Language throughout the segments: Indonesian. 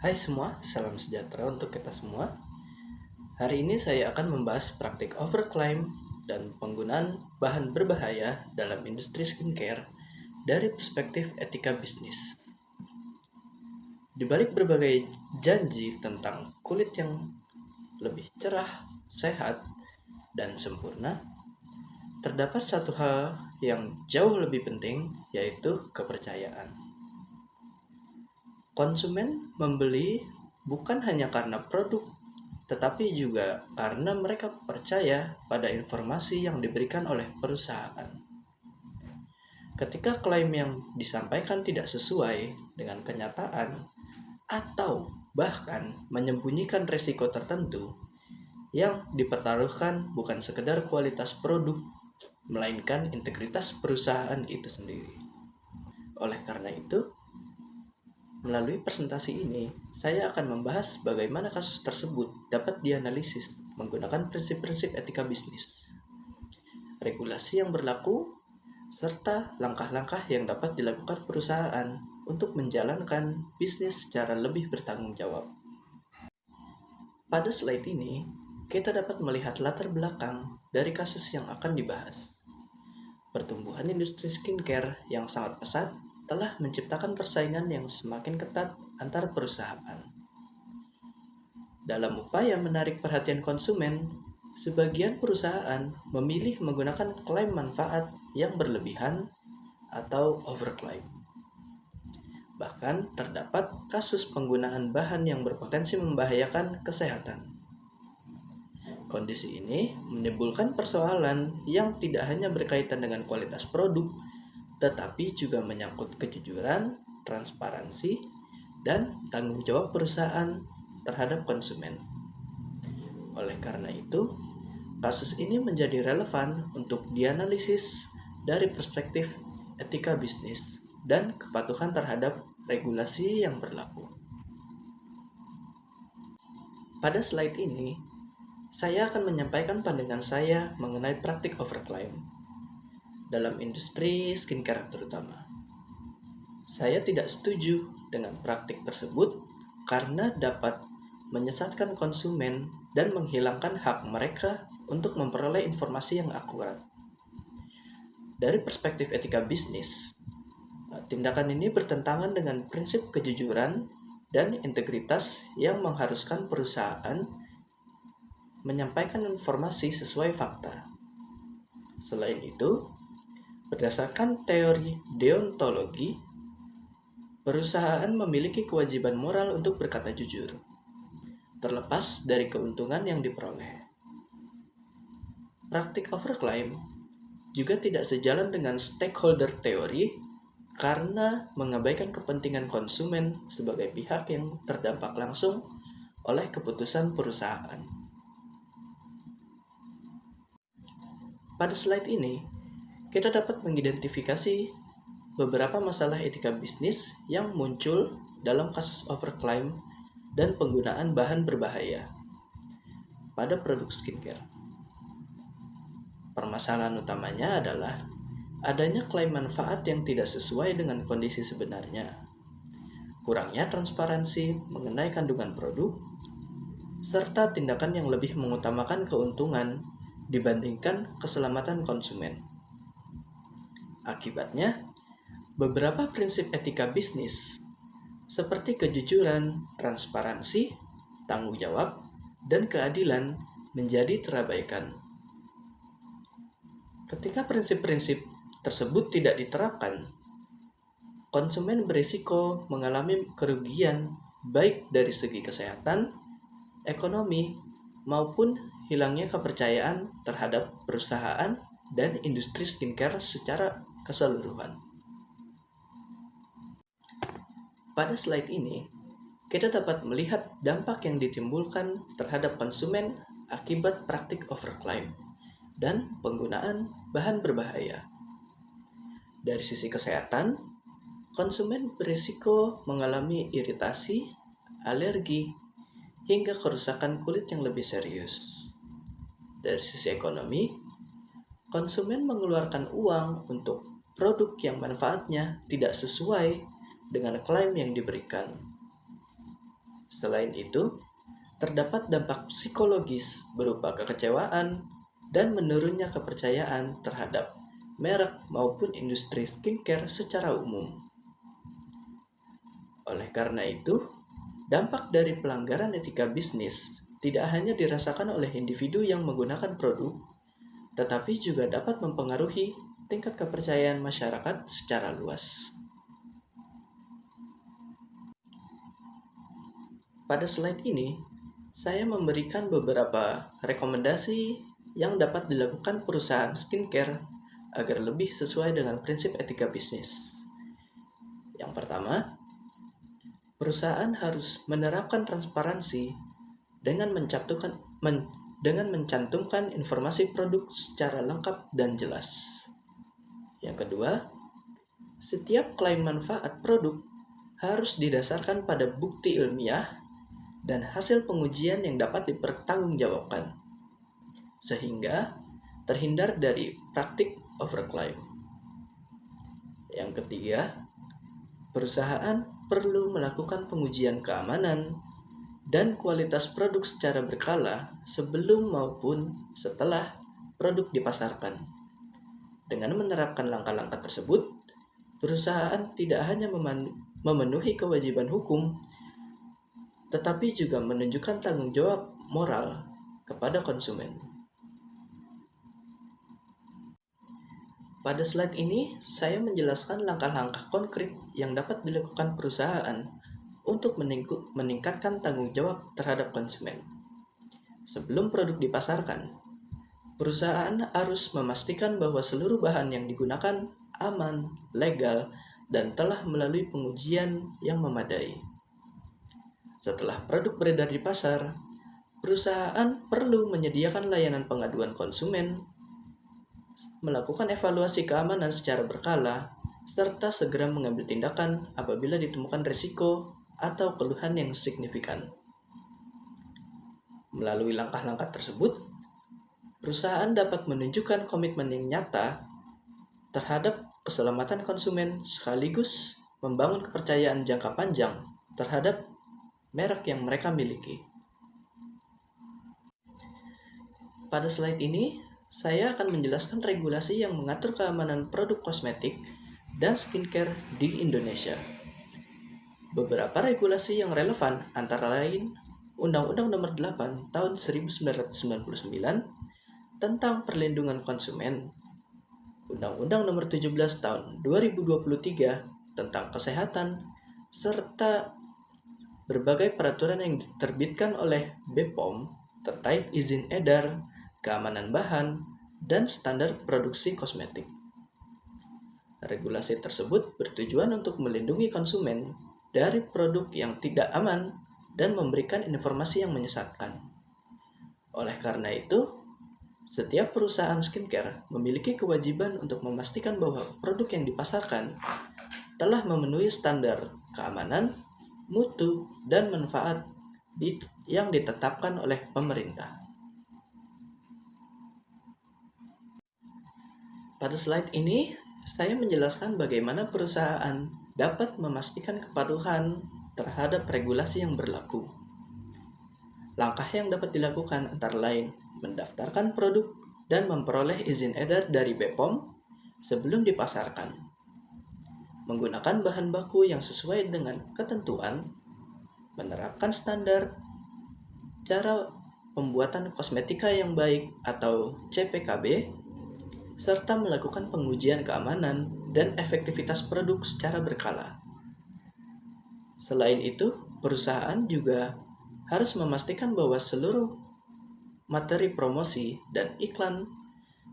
Hai semua, salam sejahtera untuk kita semua. Hari ini saya akan membahas praktik overclaim dan penggunaan bahan berbahaya dalam industri skincare dari perspektif etika bisnis. Di balik berbagai janji tentang kulit yang lebih cerah, sehat, dan sempurna, terdapat satu hal yang jauh lebih penting, yaitu kepercayaan. Konsumen membeli bukan hanya karena produk, tetapi juga karena mereka percaya pada informasi yang diberikan oleh perusahaan. Ketika klaim yang disampaikan tidak sesuai dengan kenyataan atau bahkan menyembunyikan risiko tertentu, yang dipertaruhkan bukan sekedar kualitas produk, melainkan integritas perusahaan itu sendiri. Oleh karena itu, melalui presentasi ini, saya akan membahas bagaimana kasus tersebut dapat dianalisis menggunakan prinsip-prinsip etika bisnis, regulasi yang berlaku, serta langkah-langkah yang dapat dilakukan perusahaan untuk menjalankan bisnis secara lebih bertanggung jawab. Pada slide ini, kita dapat melihat latar belakang dari kasus yang akan dibahas. Pertumbuhan industri skincare yang sangat pesat telah menciptakan persaingan yang semakin ketat antar perusahaan. Dalam upaya menarik perhatian konsumen, sebagian perusahaan memilih menggunakan klaim manfaat yang berlebihan atau overclaim. Bahkan terdapat kasus penggunaan bahan yang berpotensi membahayakan kesehatan. Kondisi ini menimbulkan persoalan yang tidak hanya berkaitan dengan kualitas produk, tetapi juga menyangkut kejujuran, transparansi, dan tanggung jawab perusahaan terhadap konsumen. Oleh karena itu, kasus ini menjadi relevan untuk dianalisis dari perspektif etika bisnis dan kepatuhan terhadap regulasi yang berlaku. Pada slide ini, saya akan menyampaikan pandangan saya mengenai praktik overclaim dalam industri skincare terutama. Saya tidak setuju dengan praktik tersebut karena dapat menyesatkan konsumen dan menghilangkan hak mereka untuk memperoleh informasi yang akurat. Dari perspektif etika bisnis, tindakan ini bertentangan dengan prinsip kejujuran dan integritas yang mengharuskan perusahaan menyampaikan informasi sesuai fakta. Selain itu, berdasarkan teori deontologi, perusahaan memiliki kewajiban moral untuk berkata jujur, terlepas dari keuntungan yang diperoleh. Praktik overclaim juga tidak sejalan dengan stakeholder teori karena mengabaikan kepentingan konsumen sebagai pihak yang terdampak langsung oleh keputusan perusahaan. Pada slide ini, kita dapat mengidentifikasi beberapa masalah etika bisnis yang muncul dalam kasus overclaim dan penggunaan bahan berbahaya pada produk skincare. Permasalahan utamanya adalah adanya klaim manfaat yang tidak sesuai dengan kondisi sebenarnya, kurangnya transparansi mengenai kandungan produk, serta tindakan yang lebih mengutamakan keuntungan dibandingkan keselamatan konsumen. Akibatnya, beberapa prinsip etika bisnis seperti kejujuran, transparansi, tanggung jawab, dan keadilan menjadi terabaikan. Ketika prinsip-prinsip tersebut tidak diterapkan, konsumen berisiko mengalami kerugian baik dari segi kesehatan, ekonomi, maupun hilangnya kepercayaan terhadap perusahaan dan industri skincare secara keseluruhan. Pada slide ini, kita dapat melihat dampak yang ditimbulkan terhadap konsumen akibat praktik overclaim dan penggunaan bahan berbahaya. Dari sisi kesehatan, konsumen berisiko mengalami iritasi, alergi, hingga kerusakan kulit yang lebih serius. Dari sisi ekonomi, konsumen mengeluarkan uang untuk produk yang manfaatnya tidak sesuai dengan klaim yang diberikan. Selain itu, terdapat dampak psikologis berupa kekecewaan dan menurunnya kepercayaan terhadap merek maupun industri skincare secara umum. Oleh karena itu, dampak dari pelanggaran etika bisnis tidak hanya dirasakan oleh individu yang menggunakan produk, tetapi juga dapat mempengaruhi tingkat kepercayaan masyarakat secara luas. Pada slide ini, saya memberikan beberapa rekomendasi yang dapat dilakukan perusahaan skincare agar lebih sesuai dengan prinsip etika bisnis. Yang pertama, perusahaan harus menerapkan transparansi dengan mencantumkan informasi produk secara lengkap dan jelas. Yang kedua, setiap klaim manfaat produk harus didasarkan pada bukti ilmiah dan hasil pengujian yang dapat dipertanggungjawabkan, sehingga terhindar dari praktik overclaim. Yang ketiga, perusahaan perlu melakukan pengujian keamanan dan kualitas produk secara berkala sebelum maupun setelah produk dipasarkan. Dengan menerapkan langkah-langkah tersebut, perusahaan tidak hanya memenuhi kewajiban hukum, tetapi juga menunjukkan tanggung jawab moral kepada konsumen. Pada slide ini, saya menjelaskan langkah-langkah konkret yang dapat dilakukan perusahaan untuk meningkatkan tanggung jawab terhadap konsumen. Sebelum produk dipasarkan, perusahaan harus memastikan bahwa seluruh bahan yang digunakan aman, legal, dan telah melalui pengujian yang memadai. Setelah produk beredar di pasar, perusahaan perlu menyediakan layanan pengaduan konsumen, melakukan evaluasi keamanan secara berkala, serta segera mengambil tindakan apabila ditemukan risiko atau keluhan yang signifikan. Melalui langkah-langkah tersebut, perusahaan dapat menunjukkan komitmen yang nyata terhadap keselamatan konsumen sekaligus membangun kepercayaan jangka panjang terhadap merek yang mereka miliki. Pada slide ini, saya akan menjelaskan regulasi yang mengatur keamanan produk kosmetik dan skincare di Indonesia. Beberapa regulasi yang relevan antara lain Undang-Undang Nomor 8 Tahun 1999 tentang Perlindungan Konsumen, Undang-Undang Nomor 17 Tahun 2023 tentang Kesehatan, serta berbagai peraturan yang diterbitkan oleh BPOM terkait izin edar, keamanan bahan, dan standar produksi kosmetik. Regulasi tersebut bertujuan untuk melindungi konsumen dari produk yang tidak aman dan memberikan informasi yang menyesatkan. Oleh karena itu, setiap perusahaan skincare memiliki kewajiban untuk memastikan bahwa produk yang dipasarkan telah memenuhi standar keamanan, mutu, dan manfaat yang ditetapkan oleh pemerintah. Pada slide ini, saya menjelaskan bagaimana perusahaan dapat memastikan kepatuhan terhadap regulasi yang berlaku. Langkah yang dapat dilakukan antara lain mendaftarkan produk dan memperoleh izin edar dari BPOM sebelum dipasarkan, menggunakan bahan baku yang sesuai dengan ketentuan, menerapkan standar cara pembuatan kosmetika yang baik atau CPKB, serta melakukan pengujian keamanan dan efektivitas produk secara berkala. Selain itu, perusahaan juga harus memastikan bahwa seluruh materi promosi dan iklan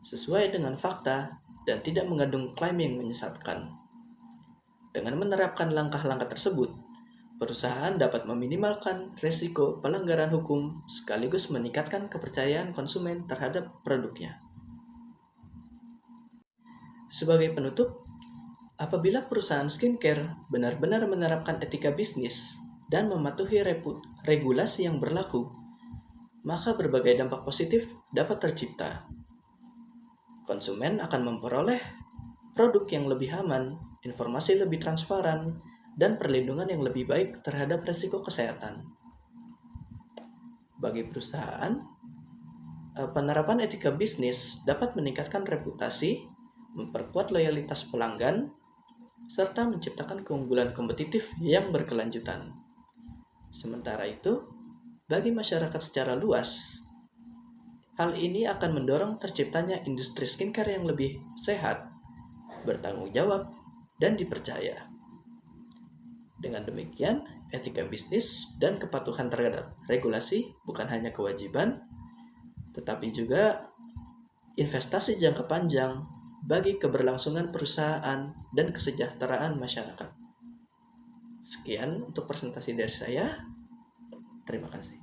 sesuai dengan fakta dan tidak mengandung klaim yang menyesatkan. Dengan menerapkan langkah-langkah tersebut, perusahaan dapat meminimalkan risiko pelanggaran hukum sekaligus meningkatkan kepercayaan konsumen terhadap produknya. Sebagai penutup, apabila perusahaan skincare benar-benar menerapkan etika bisnis dan mematuhi regulasi yang berlaku, maka berbagai dampak positif dapat tercipta. Konsumen akan memperoleh produk yang lebih aman, informasi lebih transparan, dan perlindungan yang lebih baik terhadap risiko kesehatan. Bagi perusahaan, penerapan etika bisnis dapat meningkatkan reputasi, memperkuat loyalitas pelanggan, serta menciptakan keunggulan kompetitif yang berkelanjutan. Sementara itu, bagi masyarakat secara luas, hal ini akan mendorong terciptanya industri skincare yang lebih sehat, bertanggung jawab, dan dipercaya. Dengan demikian, etika bisnis dan kepatuhan terhadap regulasi bukan hanya kewajiban, tetapi juga investasi jangka panjang bagi keberlangsungan perusahaan dan kesejahteraan masyarakat. Sekian untuk presentasi dari saya. Terima kasih.